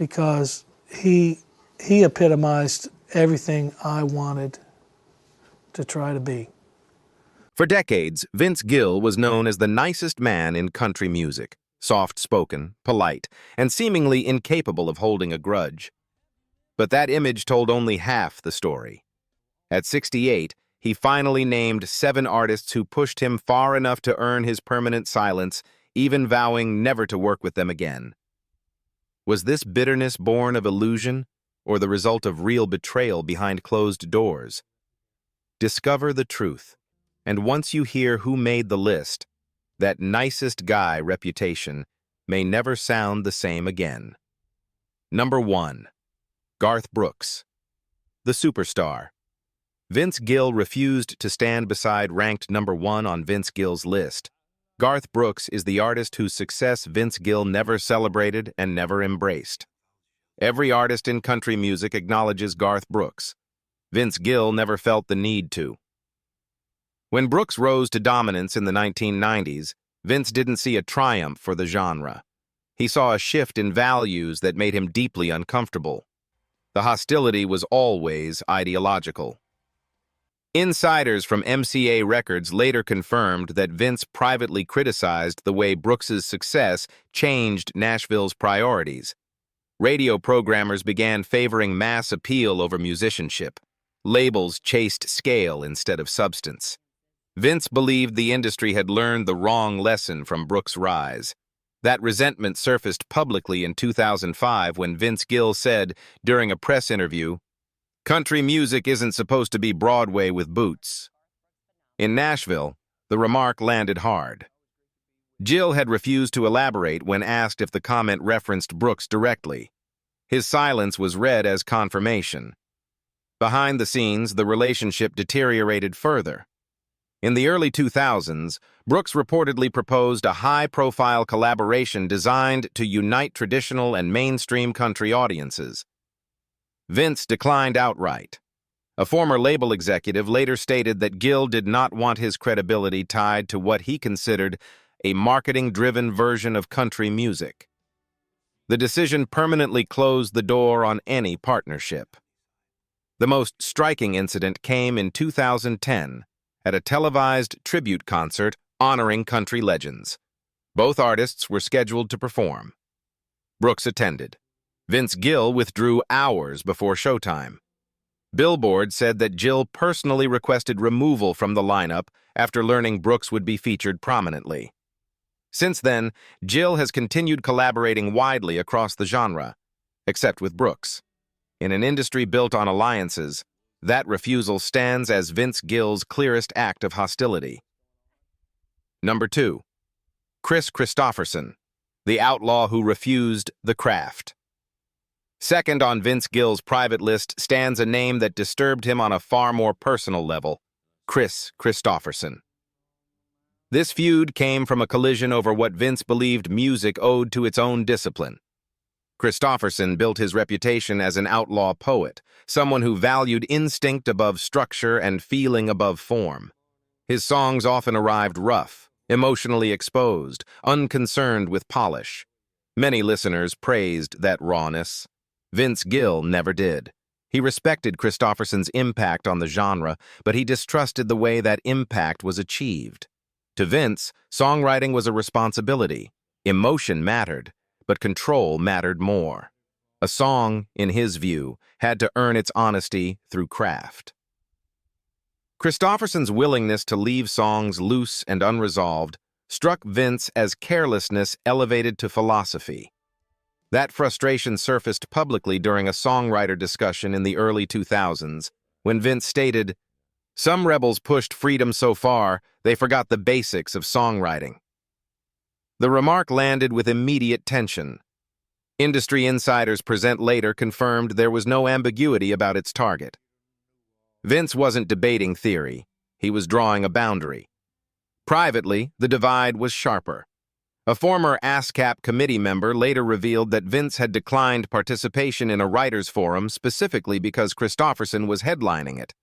because he epitomized everything I wanted to try to be. For decades, Vince Gill was known as the nicest man in country music, soft-spoken, polite, and seemingly incapable of holding a grudge. But that image told only half the story. At 68, he finally named 7 artists who pushed him far enough to earn his permanent silence, even vowing never to work with them again. Was this bitterness born of illusion, or the result of real betrayal behind closed doors? Discover the truth, and once you hear who made the list, that nicest guy reputation may never sound the same again. Number 1. Garth Brooks, the superstar. Vince Gill refused to stand beside ranked number 1 on Vince Gill's list. Garth Brooks is the artist whose success Vince Gill never celebrated and never embraced. Every artist in country music acknowledges Garth Brooks. Vince Gill never felt the need to. When Brooks rose to dominance in the 1990s, Vince didn't see a triumph for the genre. He saw a shift in values that made him deeply uncomfortable. The hostility was always ideological. Insiders from MCA Records later confirmed that Vince privately criticized the way Brooks's success changed Nashville's priorities. Radio programmers began favoring mass appeal over musicianship. Labels chased scale instead of substance. Vince believed the industry had learned the wrong lesson from Brooks' rise. That resentment surfaced publicly in 2005 when Vince Gill said during a press interview, "Country music isn't supposed to be Broadway with boots." In Nashville, the remark landed hard. Gill had refused to elaborate when asked if the comment referenced Brooks directly. His silence was read as confirmation. Behind the scenes, the relationship deteriorated further. In the early 2000s, Brooks reportedly proposed a high-profile collaboration designed to unite traditional and mainstream country audiences. Vince declined outright. A former label executive later stated that Gill did not want his credibility tied to what he considered a marketing-driven version of country music. The decision permanently closed the door on any partnership. The most striking incident came in 2010 at a televised tribute concert honoring country legends. Both artists were scheduled to perform. Brooks attended. Vince Gill withdrew hours before showtime. Billboard said that Gill personally requested removal from the lineup after learning Brooks would be featured prominently. Since then, Gill has continued collaborating widely across the genre, except with Brooks. In an industry built on alliances, that refusal stands as Vince Gill's clearest act of hostility. Number 2. Kristofferson, the outlaw who refused the craft. Second on Vince Gill's private list stands a name that disturbed him on a far more personal level, Kristofferson. This feud came from a collision over what Vince believed music owed to its own discipline. Kristofferson built his reputation as an outlaw poet, someone who valued instinct above structure and feeling above form. His songs often arrived rough, emotionally exposed, unconcerned with polish. Many listeners praised that rawness. Vince Gill never did. He respected Kristofferson's impact on the genre, but he distrusted the way that impact was achieved. To Vince, songwriting was a responsibility. Emotion mattered, but control mattered more. A song, in his view, had to earn its honesty through craft. Kristofferson's willingness to leave songs loose and unresolved struck Vince as carelessness elevated to philosophy. That frustration surfaced publicly during a songwriter discussion in the early 2000s, when Vince stated, "Some rebels pushed freedom so far, they forgot the basics of songwriting." The remark landed with immediate tension. Industry insiders present later confirmed there was no ambiguity about its target. Vince wasn't debating theory, he was drawing a boundary. Privately, the divide was sharper. A former ASCAP committee member later revealed that Vince had declined participation in a writers' forum specifically because Kristofferson was headlining it,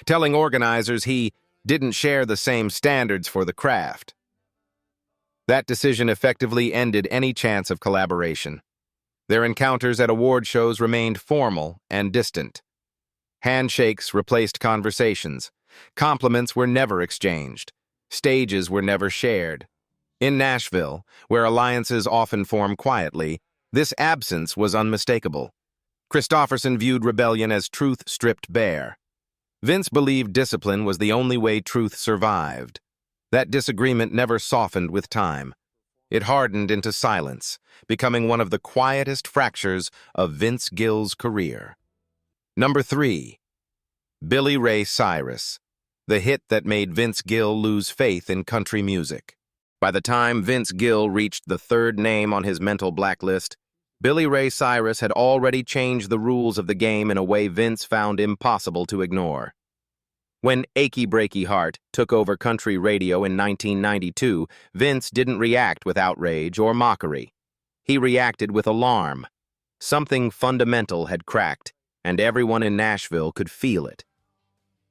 telling organizers he didn't share the same standards for the craft. That decision effectively ended any chance of collaboration. Their encounters at award shows remained formal and distant. Handshakes replaced conversations. Compliments were never exchanged. Stages were never shared. In Nashville, where alliances often form quietly, this absence was unmistakable. Kristofferson viewed rebellion as truth stripped bare. Vince believed discipline was the only way truth survived. That disagreement never softened with time. It hardened into silence, becoming one of the quietest fractures of Vince Gill's career. Number 3. Billy Ray Cyrus, the hit that made Vince Gill lose faith in country music. By the time Vince Gill reached the third name on his mental blacklist, Billy Ray Cyrus had already changed the rules of the game in a way Vince found impossible to ignore. When Achy Breaky Heart took over country radio in 1992, Vince didn't react with outrage or mockery. He reacted with alarm. Something fundamental had cracked, and everyone in Nashville could feel it.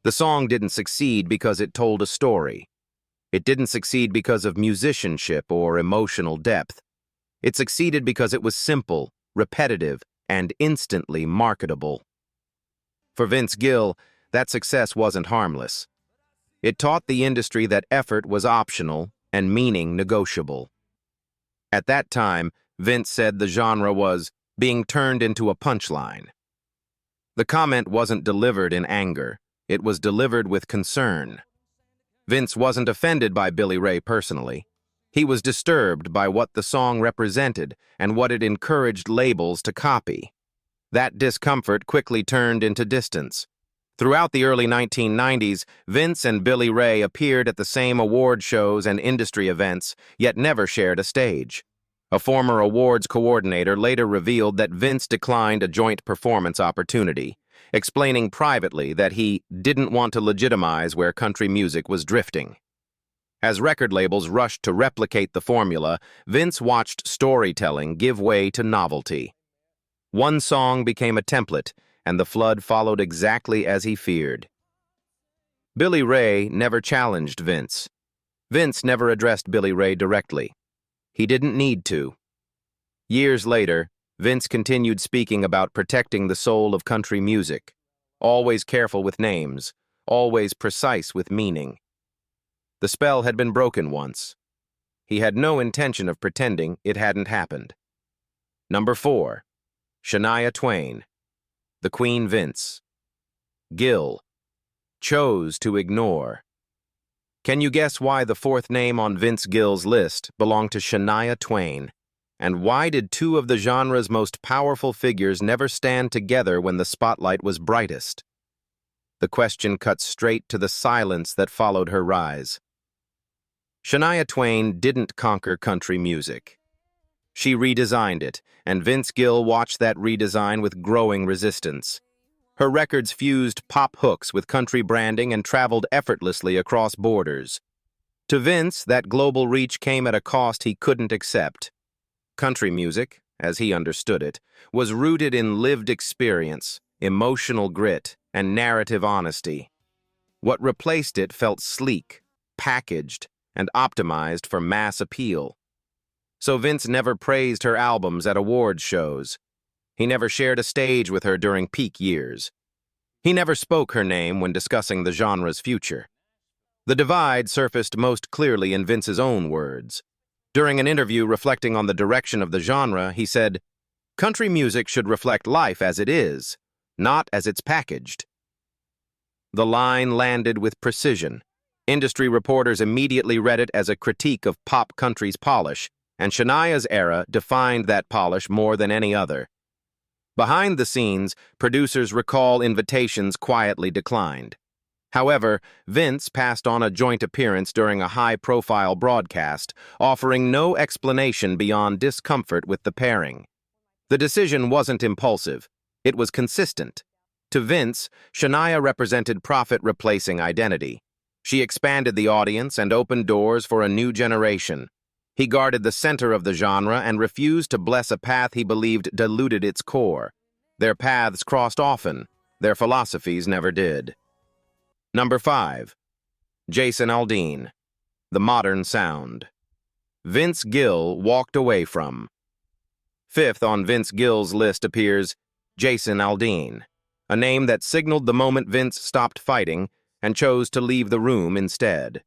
The song didn't succeed because it told a story. It didn't succeed because of musicianship or emotional depth. It succeeded because it was simple, repetitive, and instantly marketable. For Vince Gill, that success wasn't harmless. It taught the industry that effort was optional and meaning negotiable. At that time, Vince said the genre was being turned into a punchline. The comment wasn't delivered in anger. It was delivered with concern. Vince wasn't offended by Billy Ray personally. He was disturbed by what the song represented and what it encouraged labels to copy. That discomfort quickly turned into distance. Throughout the early 1990s, Vince and Billy Ray appeared at the same award shows and industry events, yet never shared a stage. A former awards coordinator later revealed that Vince declined a joint performance opportunity, explaining privately that he didn't want to legitimize where country music was drifting. As record labels rushed to replicate the formula, Vince watched storytelling give way to novelty. One song became a template, and the flood followed exactly as he feared. Billy Ray never challenged Vince. Vince never addressed Billy Ray directly. He didn't need to. Years later, Vince continued speaking about protecting the soul of country music, always careful with names, always precise with meaning. The spell had been broken once. He had no intention of pretending it hadn't happened. Number 4. Shania Twain, the Queen Vince. Gill chose to ignore. Can you guess why the fourth name on Vince Gill's list belonged to Shania Twain? And why did two of the genre's most powerful figures never stand together when the spotlight was brightest? The question cut straight to the silence that followed her rise. Shania Twain didn't conquer country music. She redesigned it, and Vince Gill watched that redesign with growing resistance. Her records fused pop hooks with country branding and traveled effortlessly across borders. To Vince, that global reach came at a cost he couldn't accept. Country music, as he understood it, was rooted in lived experience, emotional grit, and narrative honesty. What replaced it felt sleek, packaged, and optimized for mass appeal. So Vince never praised her albums at awards shows. He never shared a stage with her during peak years. He never spoke her name when discussing the genre's future. The divide surfaced most clearly in Vince's own words. During an interview reflecting on the direction of the genre, he said, "Country music should reflect life as it is, not as it's packaged." The line landed with precision. Industry reporters immediately read it as a critique of pop country's polish, and Shania's era defined that polish more than any other. Behind the scenes, producers recall invitations quietly declined. However, Vince passed on a joint appearance during a high-profile broadcast, offering no explanation beyond discomfort with the pairing. The decision wasn't impulsive. It was consistent. To Vince, Shania represented profit-replacing identity. She expanded the audience and opened doors for a new generation. He guarded the center of the genre and refused to bless a path he believed diluted its core. Their paths crossed often. Their philosophies never did. Number 5. Jason Aldean, the modern sound. Vince Gill walked away from. Fifth on Vince Gill's list appears Jason Aldean, a name that signaled the moment Vince stopped fighting and chose to leave the room instead.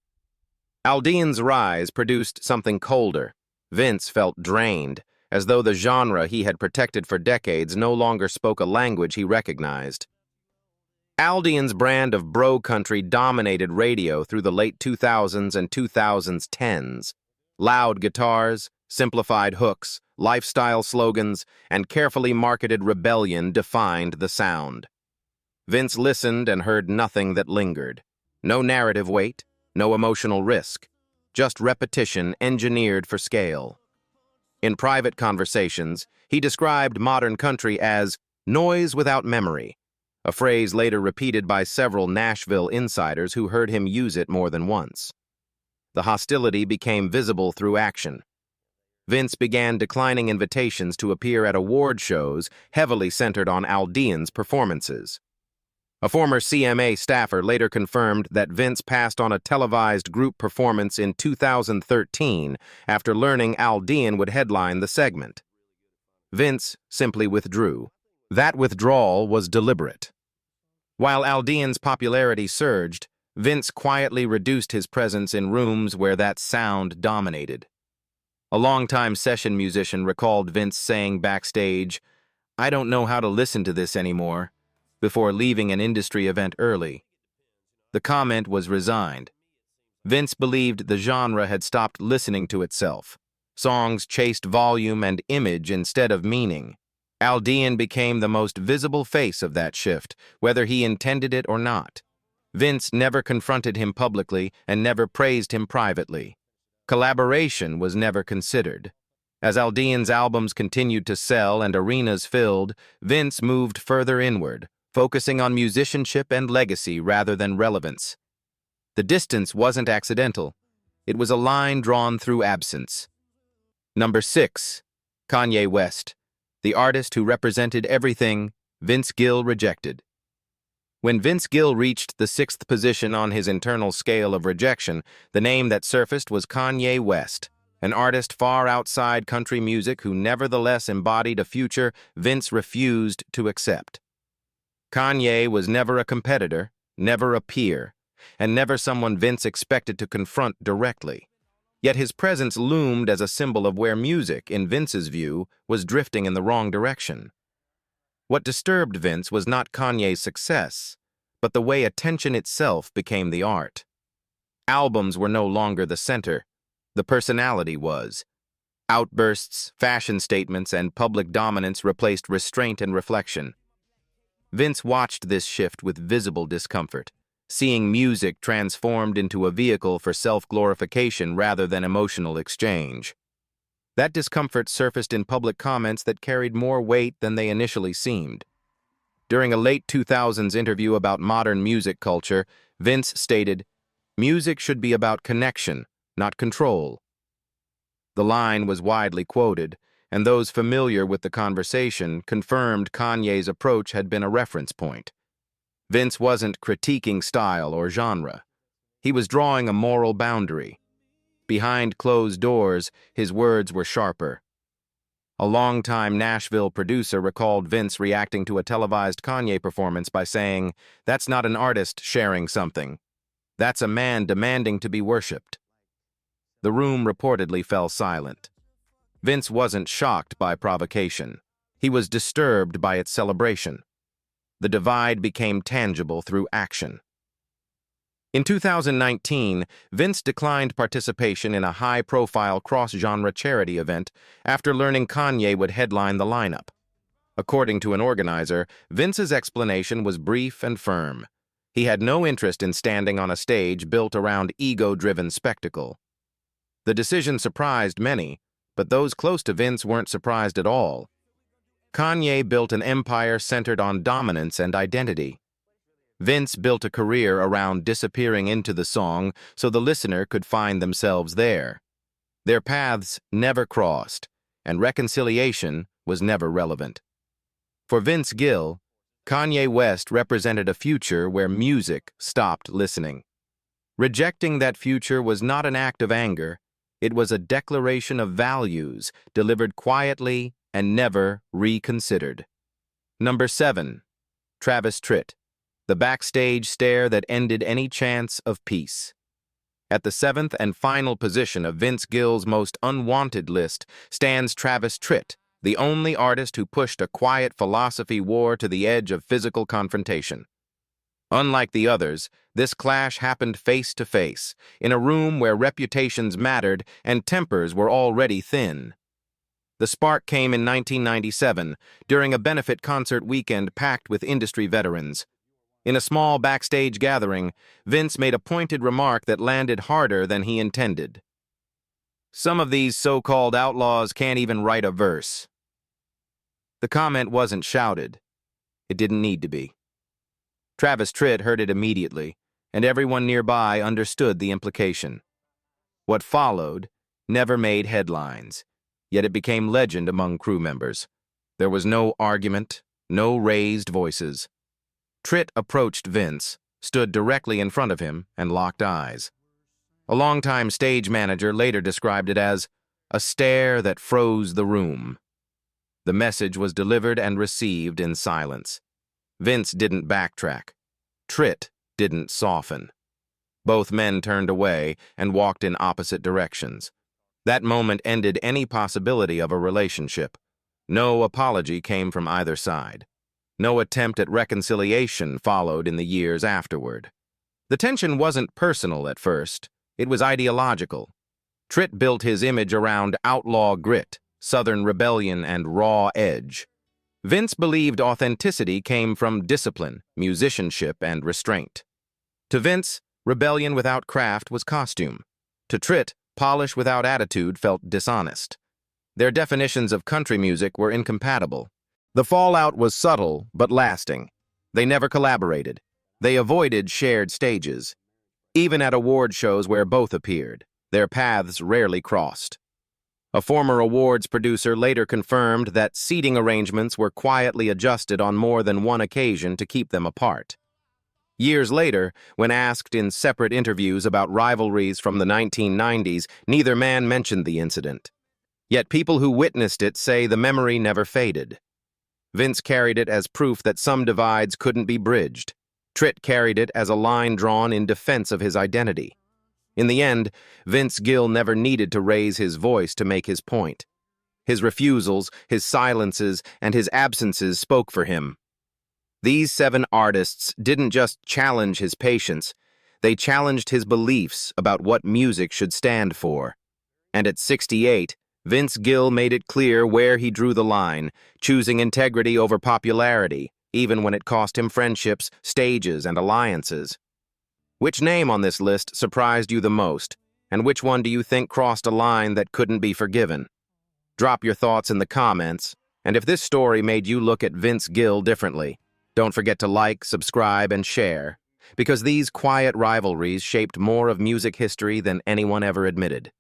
Aldean's rise produced something colder. Vince felt drained, as though the genre he had protected for decades no longer spoke a language he recognized. Aldean's brand of bro country dominated radio through the late 2000s and 2010s. Loud guitars, simplified hooks, lifestyle slogans, and carefully marketed rebellion defined the sound. Vince listened and heard nothing that lingered. No narrative weight, no emotional risk, just repetition engineered for scale. In private conversations, he described modern country as noise without memory, a phrase later repeated by several Nashville insiders who heard him use it more than once. The hostility became visible through action. Vince began declining invitations to appear at award shows heavily centered on Aldean's performances. A former CMA staffer later confirmed that Vince passed on a televised group performance in 2013 after learning Aldean would headline the segment. Vince simply withdrew. That withdrawal was deliberate. While Aldean's popularity surged, Vince quietly reduced his presence in rooms where that sound dominated. A longtime session musician recalled Vince saying backstage, "I don't know how to listen to this anymore," before leaving an industry event early. The comment was resigned. Vince believed the genre had stopped listening to itself. Songs chased volume and image instead of meaning. Aldean became the most visible face of that shift, whether he intended it or not. Vince never confronted him publicly and never praised him privately. Collaboration was never considered. As Aldean's albums continued to sell and arenas filled, Vince moved further inward, focusing on musicianship and legacy rather than relevance. The distance wasn't accidental. It was a line drawn through absence. Number 6. Kanye West, the artist who represented everything Vince Gill rejected. When Vince Gill reached the 6th position on his internal scale of rejection, the name that surfaced was Kanye West, an artist far outside country music who nevertheless embodied a future Vince refused to accept. Kanye was never a competitor, never a peer, and never someone Vince expected to confront directly. Yet his presence loomed as a symbol of where music, in Vince's view, was drifting in the wrong direction. What disturbed Vince was not Kanye's success, but the way attention itself became the art. Albums were no longer the center. The personality was. Outbursts, fashion statements, and public dominance replaced restraint and reflection. Vince watched this shift with visible discomfort, seeing music transformed into a vehicle for self-glorification rather than emotional exchange. That discomfort surfaced in public comments that carried more weight than they initially seemed. During a late 2000s interview about modern music culture, Vince stated, "Music should be about connection, not control." The line was widely quoted, and those familiar with the conversation confirmed Kanye's approach had been a reference point. Vince wasn't critiquing style or genre. He was drawing a moral boundary. Behind closed doors, his words were sharper. A longtime Nashville producer recalled Vince reacting to a televised Kanye performance by saying, "That's not an artist sharing something. That's a man demanding to be worshipped." The room reportedly fell silent. Vince wasn't shocked by provocation. He was disturbed by its celebration. The divide became tangible through action. In 2019, Vince declined participation in a high-profile cross-genre charity event after learning Kanye would headline the lineup. According to an organizer, Vince's explanation was brief and firm. He had no interest in standing on a stage built around ego-driven spectacle. The decision surprised many, but those close to Vince weren't surprised at all. Kanye built an empire centered on dominance and identity. Vince built a career around disappearing into the song so the listener could find themselves there. Their paths never crossed, and reconciliation was never relevant. For Vince Gill, Kanye West represented a future where music stopped listening. Rejecting that future was not an act of anger. It was a declaration of values delivered quietly and never reconsidered. Number 7. Travis Tritt, the backstage stare that ended any chance of peace. At the 7th and final position of Vince Gill's most unwanted list stands Travis Tritt, the only artist who pushed a quiet philosophy war to the edge of physical confrontation. Unlike the others, this clash happened face to face, in a room where reputations mattered and tempers were already thin. The spark came in 1997, during a benefit concert weekend packed with industry veterans. In a small backstage gathering, Vince made a pointed remark that landed harder than he intended. "Some of these so-called outlaws can't even write a verse." The comment wasn't shouted. It didn't need to be. Travis Tritt heard it immediately, and everyone nearby understood the implication. What followed never made headlines, yet it became legend among crew members. There was no argument, no raised voices. Tritt approached Vince, stood directly in front of him, and locked eyes. A longtime stage manager later described it as a stare that froze the room. The message was delivered and received in silence. Vince didn't backtrack. Tritt didn't soften. Both men turned away and walked in opposite directions. That moment ended any possibility of a relationship. No apology came from either side. No attempt at reconciliation followed in the years afterward. The tension wasn't personal at first. It was ideological. Tritt built his image around outlaw grit, Southern rebellion, and raw edge. Vince believed authenticity came from discipline, musicianship, and restraint. To Vince, rebellion without craft was costume. To Tritt, polish without attitude felt dishonest. Their definitions of country music were incompatible. The fallout was subtle but lasting. They never collaborated. They avoided shared stages. Even at award shows where both appeared, their paths rarely crossed. A former awards producer later confirmed that seating arrangements were quietly adjusted on more than one occasion to keep them apart. Years later, when asked in separate interviews about rivalries from the 1990s, neither man mentioned the incident. Yet people who witnessed it say the memory never faded. Vince carried it as proof that some divides couldn't be bridged. Tritt carried it as a line drawn in defense of his identity. In the end, Vince Gill never needed to raise his voice to make his point. His refusals, his silences, and his absences spoke for him. These 7 artists didn't just challenge his patience, they challenged his beliefs about what music should stand for. And at 68, Vince Gill made it clear where he drew the line, choosing integrity over popularity, even when it cost him friendships, stages, and alliances. Which name on this list surprised you the most, and which one do you think crossed a line that couldn't be forgiven? Drop your thoughts in the comments, and if this story made you look at Vince Gill differently, don't forget to like, subscribe, and share, because these quiet rivalries shaped more of music history than anyone ever admitted.